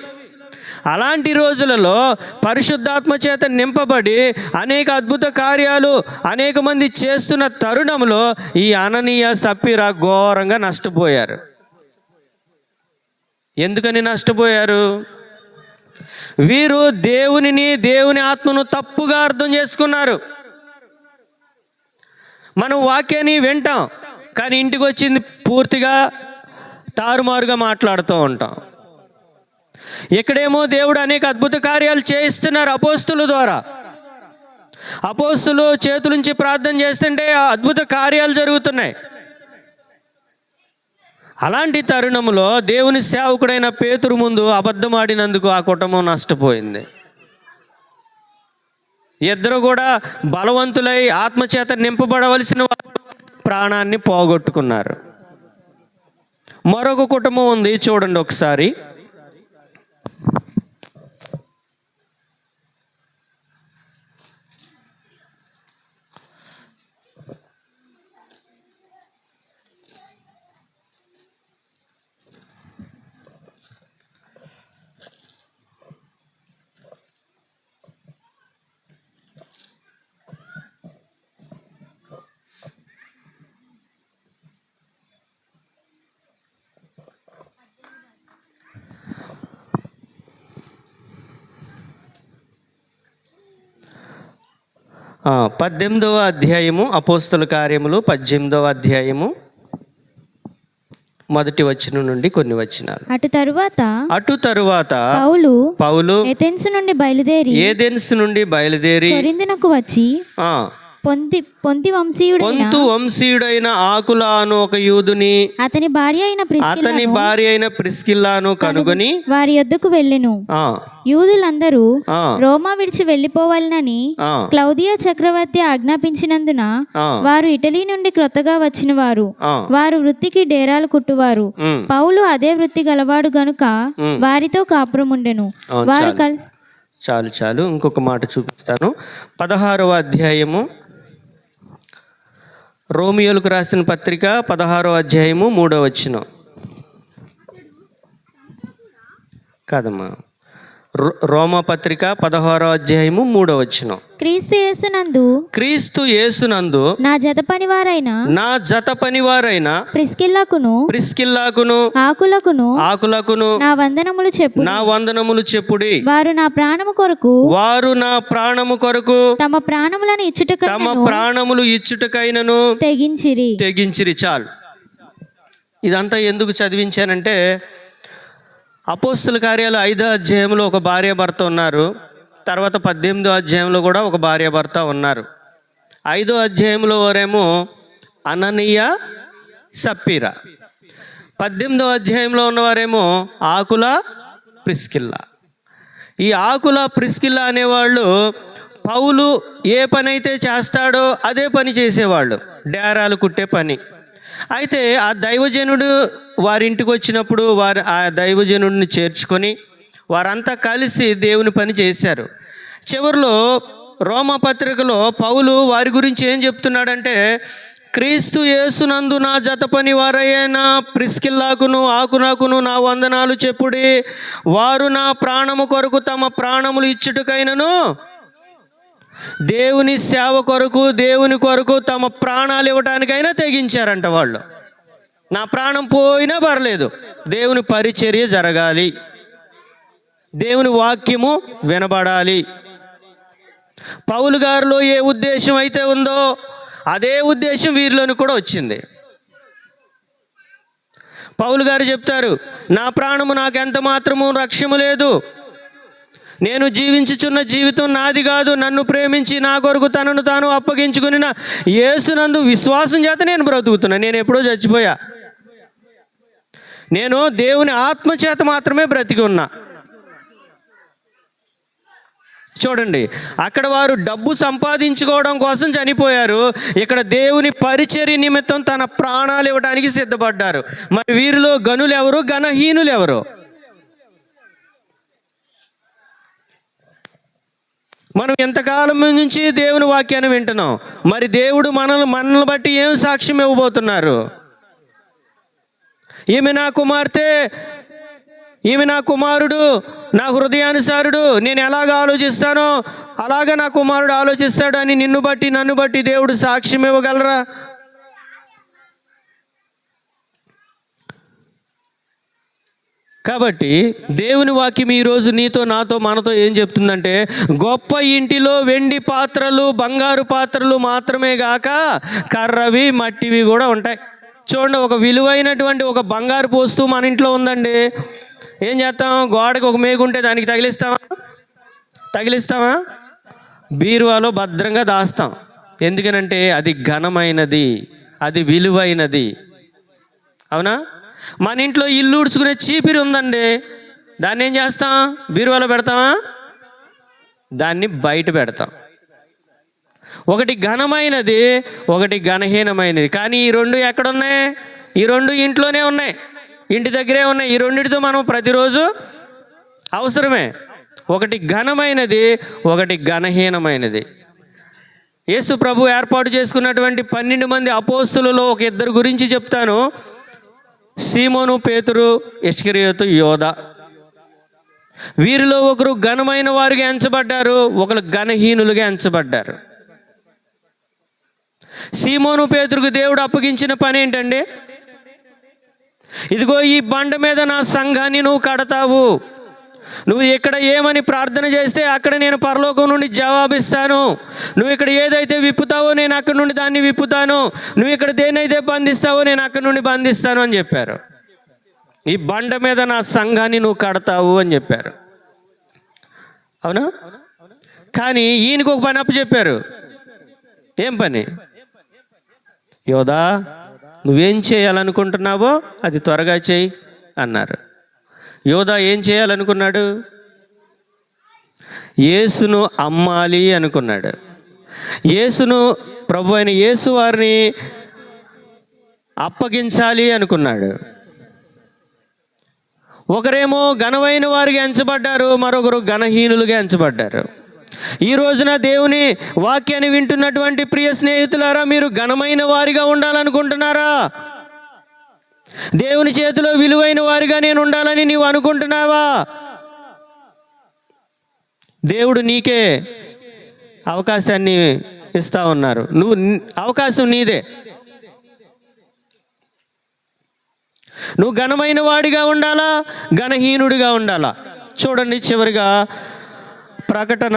అలాంటి రోజులలో పరిశుద్ధాత్మ చేత నింపబడి అనేక అద్భుత కార్యాలు అనేక మంది చేస్తున్న తరుణంలో ఈ అననీయ, సప్పీరా ఘోరంగా నష్టపోయారు. ఎందుకని నష్టపోయారు? వీరు దేవుని ఆత్మను తప్పుగా అర్థం చేసుకున్నారు. మనం వాక్యాన్ని వింటాం, కానీ ఇంటికి వచ్చింది పూర్తిగా తారుమారుగా మాట్లాడుతూ ఉంటాం. ఇక్కడేమో దేవుడు అనేక అద్భుత కార్యాలు చేయిస్తున్నారు అపోస్తుల ద్వారా. అపోస్తులు చేతులుంచి ప్రార్థన చేస్తుంటే అద్భుత కార్యాలు జరుగుతున్నాయి. అలాంటి తరుణంలో దేవుని సేవకుడైన పేతురు ముందు అబద్ధం ఆడినందుకు ఆ కుటుంబం నష్టపోయింది. ఇద్దరు కూడా బలవంతులై ఆత్మచేత నింపబడవలసిన ప్రాణాన్ని పోగొట్టుకున్నారు. మరొక కుటుంబం ఉంది, చూడండి ఒకసారి. ఆ 18వ అధ్యాయము, అపోస్తల కార్యములు 18వ అధ్యాయము మొదటి వచనం నుండి కొన్ని వచనాలు. అటు తరువాత పౌలు ఏథెన్సు నుండి బయలుదేరి కొరింథునకు వచ్చి పొంతు వంశీయుడైన ఆకుల అను ఒక యూదుని అతని భార్య అయిన ప్రిస్కిల్లాను కనుగొని వారి యొద్దకు వెళ్ళెను. యూదులందరూ రోమా విడిచి వెళ్లిపోవాలని క్లౌదియా చక్రవర్తి ఆజ్ఞాపించినందున వారు ఇటలీ నుండి క్రొత్తగా వచ్చిన వారు వృత్తికి డేరాలు కుట్టువారు. పౌలు అదే వృత్తి గలవాడు గనుక వారితో కాపురముండెను. వారు కలిసి చాలు ఇంకొక మాట చూపిస్తాను. 16వ అధ్యాయము, రోమియోలకు రాసిన పత్రిక 16వ అధ్యాయము 3వ వచనం కాదమ్మా, రోమపత్రిక 16వ అధ్యాయము 3వ వచనం. క్రీస్తు యేసునందు నా జత పనివారైన ప్రిస్కిల్లాకును ఆకులకును నా వందనములు చెప్పుడి. వారు నా ప్రాణము కొరకు తమ ప్రాణములు ఇచ్చుటకైనను తెగించిరి. చాలు. ఇదంతా ఎందుకు చదివించానంటే, అపోస్తుల కార్యాలు 5వ అధ్యాయంలో ఒక భార్యాభర్త ఉన్నారు. తర్వాత 18వ అధ్యాయంలో కూడా ఒక భార్యాభర్త ఉన్నారు. 5వ అధ్యాయంలో వారేమో అననీయ, సప్పీరా. 18వ అధ్యాయంలో ఉన్నవారేమో ఆకుల, ప్రిస్కిల్లా. ఈ ఆకుల, ప్రిస్కిల్లా అనేవాళ్ళు పౌలు ఏ పని అయితే చేస్తాడో అదే పని చేసేవాళ్ళు, డేరాలు కుట్టే పని. అయితే ఆ దైవజనుడు వారింటికి వచ్చినప్పుడు ఆ దైవజనుడిని చేర్చుకొని వారంతా కలిసి దేవుని పని చేశారు. చివరిలో రోమపత్రికలో పౌలు వారి గురించి ఏం చెప్తున్నాడంటే, క్రీస్తు యేసునందు నా జత పని వారైన ప్రిస్కిల్లాకును ఆకునాకును నా వందనాలు చెప్పుడి. వారు నా ప్రాణము కొరకు తమ ప్రాణములు ఇచ్చుటకైనను దేవుని సేవ కొరకు, దేవుని కొరకు తమ ప్రాణాలు ఇవ్వటానికైనా తెగించారంట వాళ్ళు. నా ప్రాణం పోయినా పర్లేదు, దేవుని పరిచర్య జరగాలి, దేవుని వాక్యము వినబడాలి. పౌలు గారిలో ఏ ఉద్దేశం అయితే ఉందో అదే ఉద్దేశం వీరిలోని కూడా వచ్చింది. పౌలు గారు చెప్తారు, నా ప్రాణము నాకెంత మాత్రము రక్షము లేదు. నేను జీవించుచున్న జీవితం నాది కాదు, నన్ను ప్రేమించి నా కొరకు తనను తాను అప్పగించుకుని యేసునందు విశ్వాసం చేత నేను బ్రతుకుతున్నా. నేను ఎప్పుడో చచ్చిపోయా. నేను దేవుని ఆత్మ చేత మాత్రమే బ్రతికి ఉన్నా. చూడండి, అక్కడ వారు డబ్బు సంపాదించుకోవడం కోసం చనిపోయారు, ఇక్కడ దేవుని పరిచర్య నిమిత్తం తన ప్రాణాలు ఇవ్వడానికి సిద్ధపడ్డారు. మరి వీరిలో గనులు ఎవరు, ఘనహీనులు ఎవరు? మనం ఎంతకాలం నుంచి దేవుని వాక్యాన్ని వింటున్నాం, మరి దేవుడు మనల్ని బట్టి ఏం సాక్ష్యం ఇవ్వబోతున్నారు? ఈమె నా కుమార్తె, ఈమె నా కుమారుడు, నా హృదయానుసారుడు, నేను ఎలాగ ఆలోచిస్తానో అలాగా నా కుమారుడు ఆలోచిస్తాడు అని నన్ను బట్టి దేవుడు సాక్ష్యం ఇవ్వగలరా? కాబట్టి దేవుని వాక్యం ఈరోజు నీతో, నాతో, మనతో ఏం చెప్తుందంటే, గొప్ప ఇంటిలో వెండి పాత్రలు, బంగారు పాత్రలు మాత్రమే గాక కర్రవి, మట్టివి కూడా ఉంటాయి. చూడండి, ఒక విలువైనటువంటి ఒక బంగారు వస్తువు మన ఇంట్లో ఉందండి, ఏం చేస్తాం? గోడకు ఒక మేగుంటే దానికి తగిలిస్తామా? బీరువాలో భద్రంగా దాస్తాం. ఎందుకనంటే అది ఘనమైనది, అది విలువైనది. అవునా? మన ఇంట్లో ఇల్లు ఉడుచుకునే చీపిరి ఉందండి, దాన్ని ఏం చేస్తాం? బీరువాలో పెడతామా? దాన్ని బయట పెడతాం. ఒకటి ఘనమైనది, ఒకటి ఘనహీనమైనది. కానీ ఈ రెండు ఎక్కడున్నాయి? ఈ రెండు ఇంట్లోనే ఉన్నాయి, ఇంటి దగ్గరే ఉన్నాయి. ఈ రెండిటితో మనం ప్రతిరోజు అవసరమే. ఒకటి ఘనమైనది, ఒకటి ఘనహీనమైనది. యేసు ప్రభు ఏర్పాటు చేసుకున్నటువంటి 12 మంది అపోస్తులలో ఒక ఇద్దరు గురించి చెప్తాను. సీమోను పేతురు, ఇస్కరియోతు, యోధా. వీరిలో ఒకరు ఘనమైన వారిగా ఎంచబడ్డారు, ఒకరు ఘనహీనులుగా ఎంచబడ్డారు. సీమోను పేతురుకు దేవుడు అప్పగించిన పని ఏంటండి? ఇదిగో ఈ బండ మీద నా సంఘాన్ని నువ్వు కడతావు, నువ్వు ఇక్కడ ఏమని ప్రార్థన చేస్తే అక్కడ నేను పరలోకం నుండి జవాబిస్తాను, నువ్వు ఇక్కడ ఏదైతే విప్పుతావో నేను అక్కడ నుండి దాన్ని విప్పుతాను, నువ్వు ఇక్కడ దేన్నైతే బంధిస్తావో నేను అక్కడ నుండి బంధిస్తాను అని చెప్పారు. ఈ బండ మీద నా సంఘాన్ని నువ్వు కడతావు అని చెప్పారు. అవునా? కానీ ఈయనకు ఒక పని అప్పచెప్పారు. ఏం పని? యోధా, నువ్వేం చేయాలనుకుంటున్నావో అది త్వరగా చేయి అన్నారు. యోధా ఏం చేయాలనుకున్నాడు? యేసును అమ్మాలి అనుకున్నాడు. యేసును, ప్రభు అయిన యేసు వారిని అప్పగించాలి అనుకున్నాడు. ఒకరేమో ఘనమైన వారిగా ఎంచబడ్డారు, మరొకరు ఘనహీనులుగా ఎంచబడ్డారు. ఈ రోజున దేవుని వాక్యాన్ని వింటున్నటువంటి ప్రియ స్నేహితులారా, మీరు ఘనమైన వారిగా ఉండాలనుకుంటున్నారా? దేవుని చేతిలో విలువైన వారిగా నేను ఉండాలని నీవు అనుకుంటున్నావా? దేవుడు నీకే అవకాశాన్ని ఇస్తా ఉన్నారు. అవకాశం నీదే. నువ్వు ఘనమైన వాడిగా ఉండాలా, ఘనహీనుడిగా ఉండాలా? చూడండి చివరిగా ప్రకటన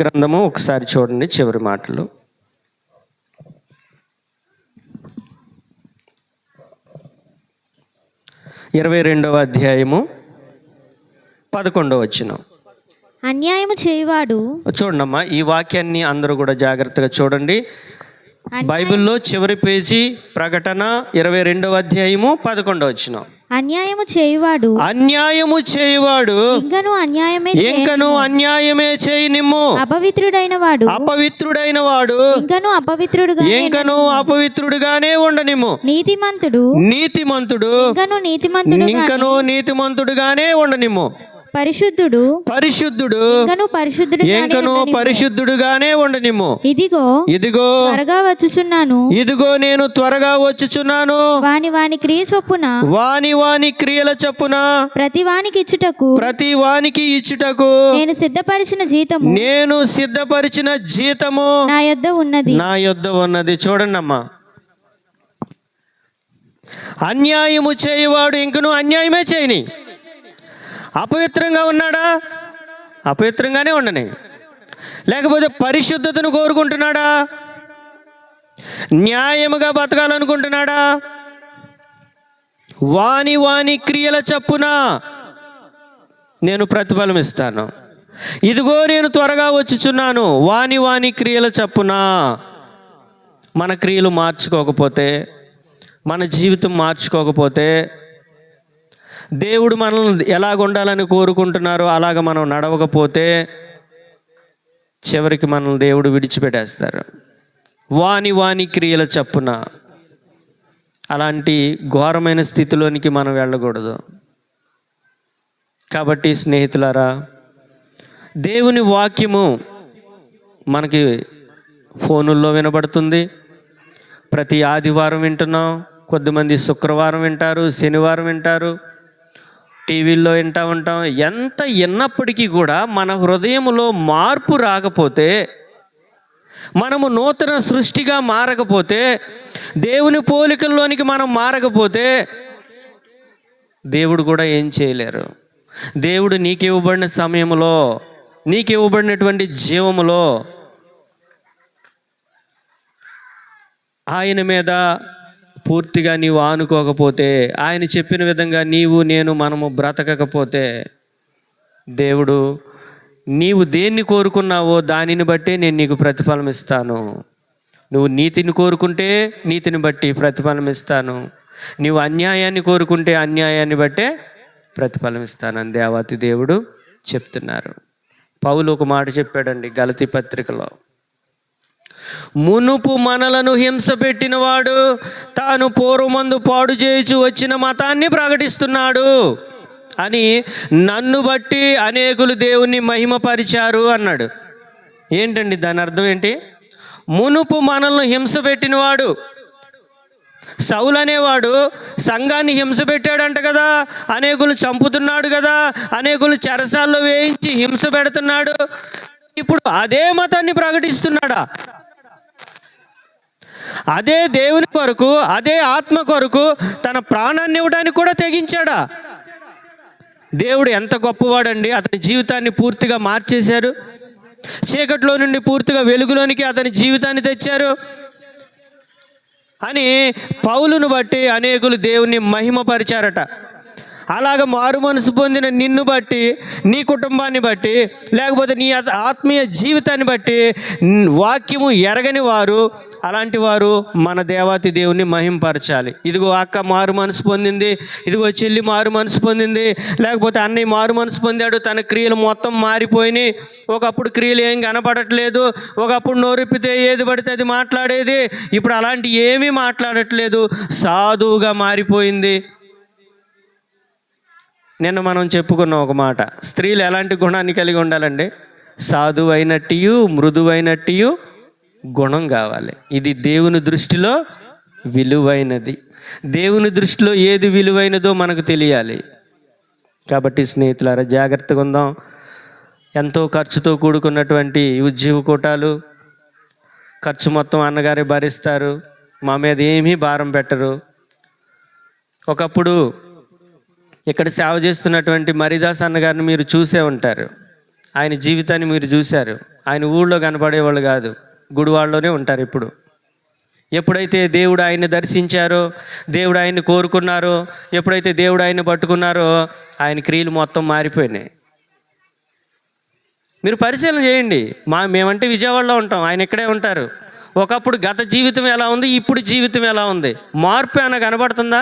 గ్రంథము ఒకసారి చూడండి, చివరి మాటలు. 22వ అధ్యాయము 11వ వచనం. అన్యాయము చేయువాడు, చూడమ్మా ఈ వాక్యాన్ని అందరూ కూడా జాగ్రత్తగా చూడండి. బైబిల్లో చివరి పేజీ ప్రకటన 22వ అధ్యాయము 11వ వచనం. అన్యాయము చేయువాడు ఇంకను అన్యాయమే చేయనిమ్ము. అపవిత్రుడైన వాడు ఇంకను అపవిత్రుడుగానే ఉండనిమ్ము. నీతిమంతుడు ఇంకను నీతిమంతుడుగానే ఉండనిమ్ము. పరిశుద్ధుడు ఇంకను పరిశుద్ధుడుగానే ఉండనిమ్ము. ఇదిగో నేను త్వరగా వచ్చుచున్నాను. వాని క్రియల చొప్పున ప్రతి వానికి ఇచ్చుటకు నేను సిద్ధపరిచిన జీతము నా యొద్ద ఉన్నది. చూడండి అమ్మా, అన్యాయము చేయవాడు ఇంకను అన్యాయమే చేయని. అపవిత్రంగా ఉన్నాడా? అపవిత్రంగానే ఉండని. లేకపోతే పరిశుద్ధతను కోరుకుంటున్నాడా? న్యాయముగా బతకాలనుకుంటున్నాడా? వాని క్రియల చొప్పున నేను ప్రతిఫలం ఇస్తాను. ఇదిగో నేను త్వరగా వచ్చుచున్నాను. వాని క్రియల చొప్పున. మన క్రియలు మార్చుకోకపోతే, మన జీవితం మార్చుకోకపోతే, దేవుడు మనల్ని ఎలాగ ఉండాలని కోరుకుంటున్నారో అలాగ మనం నడవకపోతే చివరికి మనల్ని దేవుడు విడిచిపెట్టేస్తారు. వాని క్రియల చొప్పున. అలాంటి ఘోరమైన స్థితిలోనికి మనం వెళ్ళకూడదు. కాబట్టి స్నేహితులారా, దేవుని వాక్యము మనకి ఫోనుల్లో వినబడుతుంది. ప్రతి ఆదివారం వింటున్నాం. కొద్దిమంది శుక్రవారం వింటారు, శనివారం వింటారు, టీవీల్లో వింటూ ఉంటాం. ఎంత విన్నప్పటికీ కూడా మన హృదయంలో మార్పు రాకపోతే, మనము నూతన సృష్టిగా మారకపోతే, దేవుని పోలికల్లోనికి మనం మారకపోతే దేవుడు కూడా ఏం చేయలేరు. దేవుడు నీకు ఇవ్వబడిన సమయంలో, నీకు ఇవ్వబడినటువంటి జీవములో ఆయన మీద పూర్తిగా నీవు ఆనుకోకపోతే, ఆయన చెప్పిన విధంగా మనము బ్రతకకపోతే, దేవుడు నీవు దేన్ని కోరుకున్నావో దానిని బట్టే నేను నీకు ప్రతిఫలం ఇస్తాను. నువ్వు నీతిని కోరుకుంటే నీతిని బట్టి ప్రతిఫలం ఇస్తాను. నీవు అన్యాయాన్ని కోరుకుంటే అన్యాయాన్ని బట్టే ప్రతిఫలం ఇస్తానని దేవాతి దేవుడు చెప్తున్నారు. పౌలు ఒక మాట చెప్పాడండి గలతీ పత్రికలో. మునుపు మనలను హింస పెట్టినవాడు తాను పూర్వమందు పాడు చేయుచు వచ్చిన మతాన్ని ప్రకటిస్తున్నాడు అని నన్ను బట్టి అనేకులు దేవుణ్ణి మహిమపరిచారు అన్నాడు. ఏంటండి దాని అర్థం ఏంటి? మునుపు మనల్ని హింస పెట్టినవాడు సౌలు అనేవాడు సంఘాన్ని హింస పెట్టాడంట కదా, అనేకులు చంపుతున్నాడు కదా, అనేకులు చెరసాల్లో వేయించి హింస పెడుతున్నాడు. ఇప్పుడు అదే మతాన్ని ప్రకటిస్తున్నాడా? అదే దేవుని కొరకు, అదే ఆత్మ కొరకు తన ప్రాణాన్ని ఇవ్వడానికి కూడా తెగించాడా? దేవుడు ఎంత గొప్పవాడండి. అతని జీవితాన్ని పూర్తిగా మార్చేశారు. చీకట్లో నుండి పూర్తిగా వెలుగులోనికి అతని జీవితాన్ని తెచ్చారు అని పౌలును బట్టి అనేకులు దేవుణ్ణి మహిమపరిచారట. అలాగ మారు మనసు పొందిన నిన్ను బట్టి, నీ కుటుంబాన్ని బట్టి, లేకపోతే నీ ఆత్మీయ జీవితాన్ని బట్టి వాక్యము ఎరగని వారు, అలాంటి వారు మన దేవాతి దేవుని మహింపరచాలి. ఇదిగో అక్క మారు మనసు పొందింది, ఇదిగో చెల్లి మారు మనసు పొందింది, లేకపోతే అన్నయ్య మారు మనసు పొందాడు, తన క్రియలు మొత్తం మారిపోయినాయి. ఒకప్పుడు క్రియలు ఏం కనపడట్లేదు, ఒకప్పుడు నోరెప్పితే ఏది పడితే అది మాట్లాడేది, ఇప్పుడు అలాంటి ఏమీ మాట్లాడట్లేదు, సాధువుగా మారిపోయింది. నిన్న మనం చెప్పుకున్న ఒక మాట, స్త్రీలు ఎలాంటి గుణాన్ని కలిగి ఉండాలండి? సాధువైనట్టు, మృదువైనట్టు గుణం కావాలి. ఇది దేవుని దృష్టిలో విలువైనది. దేవుని దృష్టిలో ఏది విలువైనదో మనకు తెలియాలి. కాబట్టి స్నేహితులారా, జాగ్రత్తగా ఉందాం. ఎంతో ఖర్చుతో కూడుకున్నటువంటి ఉద్యోగ కూటాలు, ఖర్చు మొత్తం అన్నగారే భరిస్తారు, మా మీద ఏమీ భారం పెట్టరు. ఒకప్పుడు ఇక్కడ సేవ చేస్తున్నటువంటి మరిదాస్ అన్నగారిని మీరు చూసే ఉంటారు. ఆయన జీవితాన్ని మీరు చూశారు. ఆయన ఊళ్ళో కనపడేవాళ్ళు కాదు, గుడివాళ్ళలోనే ఉంటారు. ఎప్పుడైతే దేవుడు ఆయన్ని దర్శించారో, దేవుడు ఆయన్ని కోరుకున్నారో, ఎప్పుడైతే దేవుడు ఆయన్ని పట్టుకున్నారో, ఆయన క్రియలు మొత్తం మారిపోయినాయి. మీరు పరిశీలన చేయండి. మేమంటే విజయవాడలో ఉంటాం, ఆయన ఇక్కడే ఉంటారు. ఒకప్పుడు గత జీవితం ఎలా ఉంది, ఇప్పుడు జీవితం ఎలా ఉంది, మార్పు ఏమైనా కనబడుతుందా?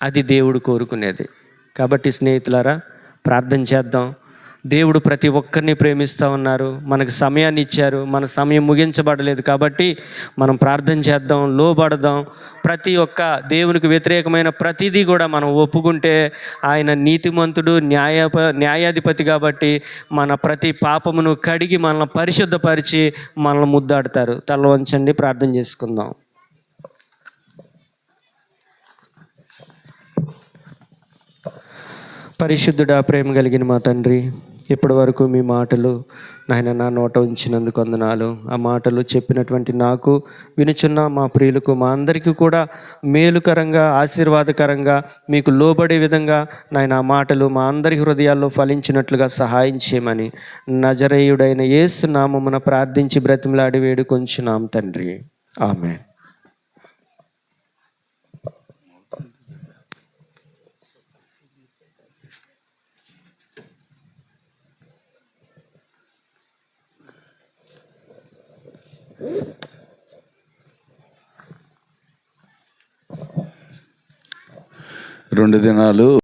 అది దేవుడు కోరుకునేది. కాబట్టి స్నేహితులారా, ప్రార్థన చేద్దాం. దేవుడు ప్రతి ఒక్కరిని ప్రేమిస్తూ ఉన్నారు, మనకు సమయాన్ని ఇచ్చారు. మన సమయం ముగించబడలేదు కాబట్టి మనం ప్రార్థన చేద్దాం, లోబడదాం. ప్రతి ఒక్క దేవునికి వ్యతిరేకమైన ప్రతిదీ కూడా మనం ఒప్పుకుంటే ఆయన నీతిమంతుడు, న్యాయాధిపతి కాబట్టి మన ప్రతి పాపమును కడిగి మనల్ని పరిశుద్ధపరిచి మనల్ని ముద్దాడుతారు. తల వంచండి, ప్రార్థన చేసుకుందాం. పరిశుద్ధుడా, ప్రేమ కలిగిన మా తండ్రి, ఇప్పటి వరకు మీ మాటలు నాయన నా నోట ఉంచినందుకు వందనాలు. ఆ మాటలు చెప్పినటువంటి నాకు, వినుచున్న మా ప్రియులకు, మా అందరికీ కూడా మేలుకరంగా, ఆశీర్వాదకరంగా, మీకు లోబడే విధంగా నాయన ఆ మాటలు మా అందరి హృదయాల్లో ఫలించినట్లుగా సహాయం చేయమని నజరేయుడైన యేసు నామమున ప్రార్థించి బ్రతిమలాడి వేడుకొంచున్నాం తండ్రి. ఆమేన్. రెండు దినాలు